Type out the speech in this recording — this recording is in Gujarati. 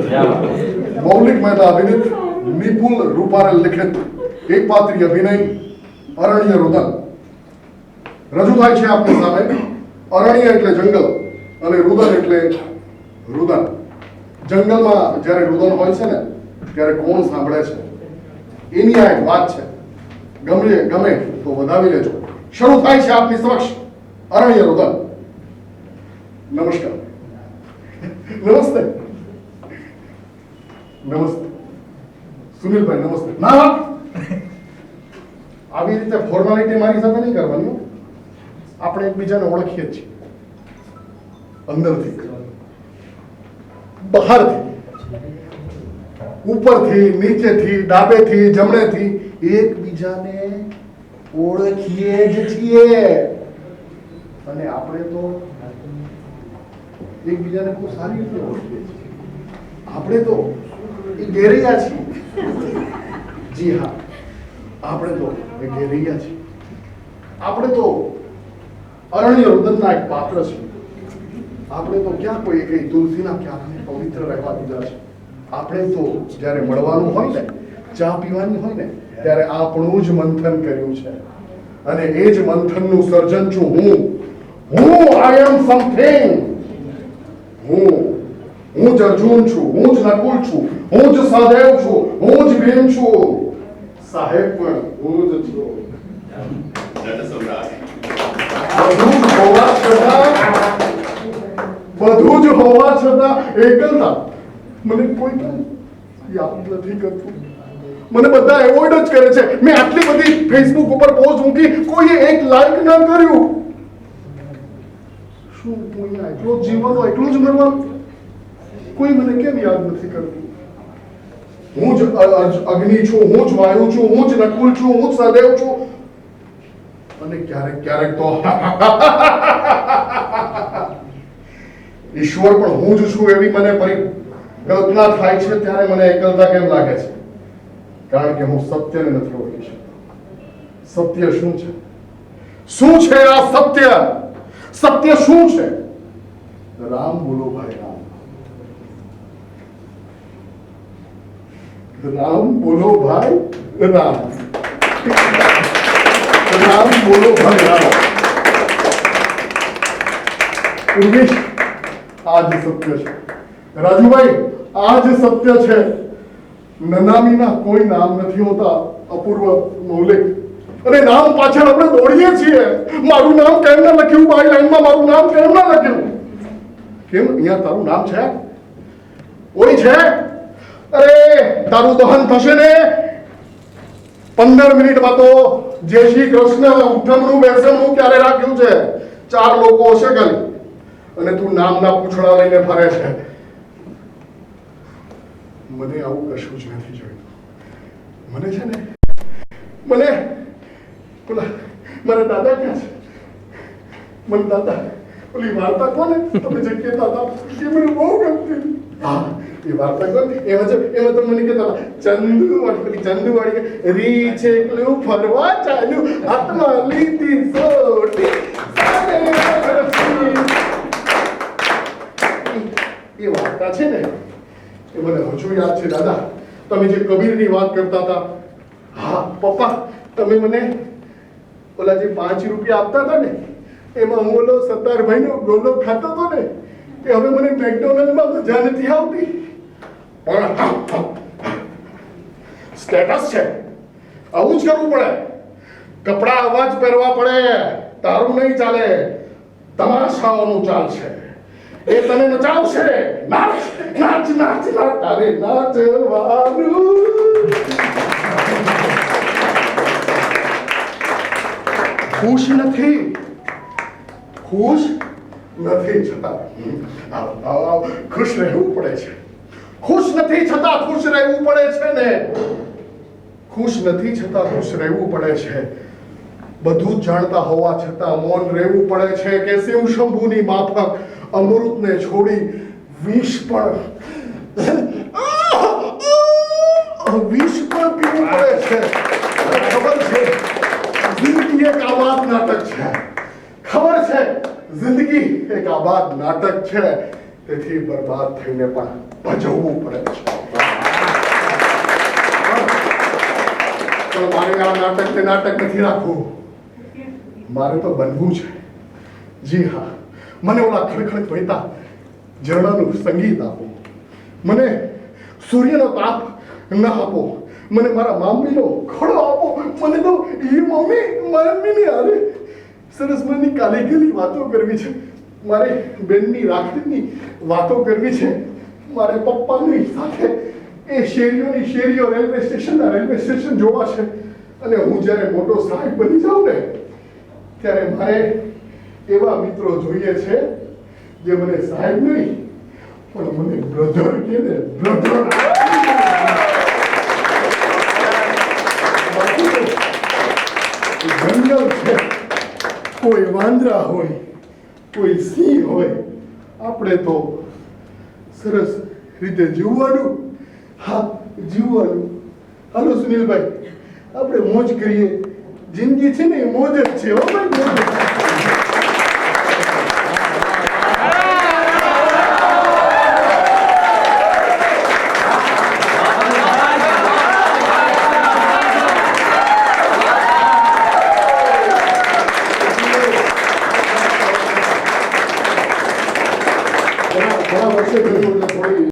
મૌલિક મહેતા અભિનીત, નિપુલ રૂપારેલ લિખિત એક પાત્રીય અભિનય અરણ્ય રુદન રજૂ થાય છે આપની સામે. અરણ્ય એટલે જંગલ અને રુદન એટલે રુદન. જંગલમાં જ્યારે રુદન હોય છે ને ત્યારે કોણ સાંભળે છે એની આ એક વાત છે. ગમે તો વધાવી લેજો. શરૂ થાય છે આપની સમક્ષ અરણ્ય રુદન. નમસ્કાર. નમસ્તે. નમસ્તે સુનિલભાઈ, નમસ્તે. ના આવી રીતે ફોર્માલિટી મારી સાથે નહીં કરવાની. આપણે એકબીજાને ઓળખીએ જ છીએ અંદરથી, બહારથી, ઉપરથી, નીચેથી, ડાબેથી, જમણેથી એકબીજાને ઓળખીએ જ છીએ. અને આપણે તો એકબીજાને બહુ સારી રીતે ઓળખીએ છીએ. આપણે તો એ ઘેરૈયા છીએ. જી હા, આપણે તો એ ઘેરૈયા છીએ. આપણે તો અરણ્ય રુદનના એક પાત્ર છે. આપણે તો ક્યાં કોઈ કઈ તુલસીના ક્યાંને પવિત્ર રહેવા દીધા છે. આપણે તો જ્યારે મળવાનું હોય ને, ચા પીવાની હોય ને, ત્યારે આપણું જ મંથન કર્યું છે. અને એ જ મંથનનું સર્જન છું હું. આઈ એમ સમથિંગ. હું જ અર્જુન છું, હું જ નકુલ છું, હું જ સહદેવ છું, હું જ ભીમ છું. સાહેબ પણ હું જ છું. બધું જ હોવા છતાં એકલતા મને કોઈ યાદ નથી કરતું. મને બધા એવોઇડ જ કરે છે. મેં આટલી બધી ફેસબુક ઉપર પોસ્ટ મૂકી, કોઈએ એક લાઈક ન કર્યું. શું હું એકલો જ જીવવાનો, એકલું જ મરવાનું? કોઈ મને કેમ યાદ નથી કરતું? હું જ અગ્નિ છું, હું જ વાયુ છું, હું જ નકુલ છું, હું જ સહદેવ છું. અને ક્યારેક તો ઈશ્વર પણ હું જ છું એવી મને કલ્પના થાય છે. ત્યારે મને એકલતા કેમ લાગે છે? કારણ કે હું સત્યને નથી ઓળખી શકતો. સત્ય શું છે? શું છે આ સત્ય? સત્ય શું છે? રામ બોલો ભાઈ, રામ. રામ બોલો ભાઈ, રામ. રામ બોલો ભાઈ, રામ. ઉર્વેશ, આ જ સત્ય છે. રાજુભાઈ, આ જ સત્ય છે. નનામીના કોઈ નામ નથી હોતા. અપૂર્વ, મૌલિક. અને નામ પાછળ આપણે દોડીએ છીએ. મારું નામ કેમ ના લખ્યું? બાય લાઈનમાં મારું નામ કેમ ના લખ્યું? કેમ અહીંયા તારું નામ છે? કોઈ છે? અરે તારું દહન થશે ને 15 મિનિટમાં તો. જય શ્રી કૃષ્ણ ઉઠમણું બેસણું ક્યારે રાખ્યું છે? 4 લોકો હશે ખાલી. અને તું નામના પૂછડા લઈને ફરે છે. મને આવું કશું જ નથી જોઈતું. મને છે ને, મને મારા દાદા ક્યાં છે? મને દાદા ઓલી વાર્તા કોને તમે જે કહેતા હતા એ મને બહુ ગમતી. હા, એ વાર્તા કોણ? એમાં તો મને કહેતા ચંદુવાળી રી છે એકલું ફરવા ચાલ્યું, હાથમાં લીધી સોટી. એ વાર્તા છે ને, એ મને હજુ યાદ છે. દાદા, તમે જે કબીરની વાત કરતા હતા. હા પપ્પા, તમે મને ઓલા જે 5 રૂપિયા આપતા હતા ને, એમાં હું ઓલો સત્તારભાઈનો ગોલો ખાતો હતો ને, કે હવે મને મેકડોનલ્ડમાં મજા નથી આવતી. પણ સ્ટેટસ છે, આવું જ કરવું પડે. કપડા આવા જ પહેરવા પડે. તારું નહીં ચાલે, તમાશાઓનું ચાલશે. એ તને નચાવશે. નાચ નાચ નાચ નાચ, તારે નાચવાનું. ખુશ નથી છતાં ખુશ રહેવું પડે છે. ખુશ નથી છતાં ખુશ રહેવું પડે છે ને. ખુશ નથી છતાં ખુશ રહેવું પડે છે. બધું જ જાણતા હોવા છતાં મૌન રહેવું પડે છે. કે શિવ શંભુની માફક અમૃતને છોડી વિષ પણ પીવું પડે છે. ખબર છે જિંદગી એક આબાદ નાટક છે. ખબર છે જિંદગી એક આબાદ નાટક છે. તેથી બરબાદ થઈને પણ ભજવવું પડે છે. પણ મારે આ નાટક નથી રાખવું. મારે તો બનવું છે. જી હા, મને ઓલા ખડખડ વહેતા ઝરણાનું સંગીત આપો. મને સૂર્યનો તાપ ન આપો. મને મારા મમ્મીનો ખોળો આપો. મને તો એ મમ્મીની હારે સરસ મની કાલી વાતો કરવી છે. મારે બેનની રાખડીની વાતો કરવી છે. મારે પપ્પાની સાથે એ શેરીઓ રેલવે સ્ટેશન જોવા છે. અને હું જ્યારે મોટો સાહેબ બની જાઉં ને ત્યારે મારે એવા મિત્રો જોઈએ છે જે મને સાહેબ નહીં પણ મને બ્રધર કહે ને, બ્રધર. જંગલ છે, કોઈ વાંદરા હોય, કોઈ સિંહ હોય, આપણે તો સરસ રીતે જીવવાનું. હા, જીવવાનું. હાલો સુનિલભાઈ, આપણે મોજ કરીએ. જિંદગી છે ને એ મોજ જ છે. હો ભાઈ, મોજ જ છે. ઘણા વર્ષે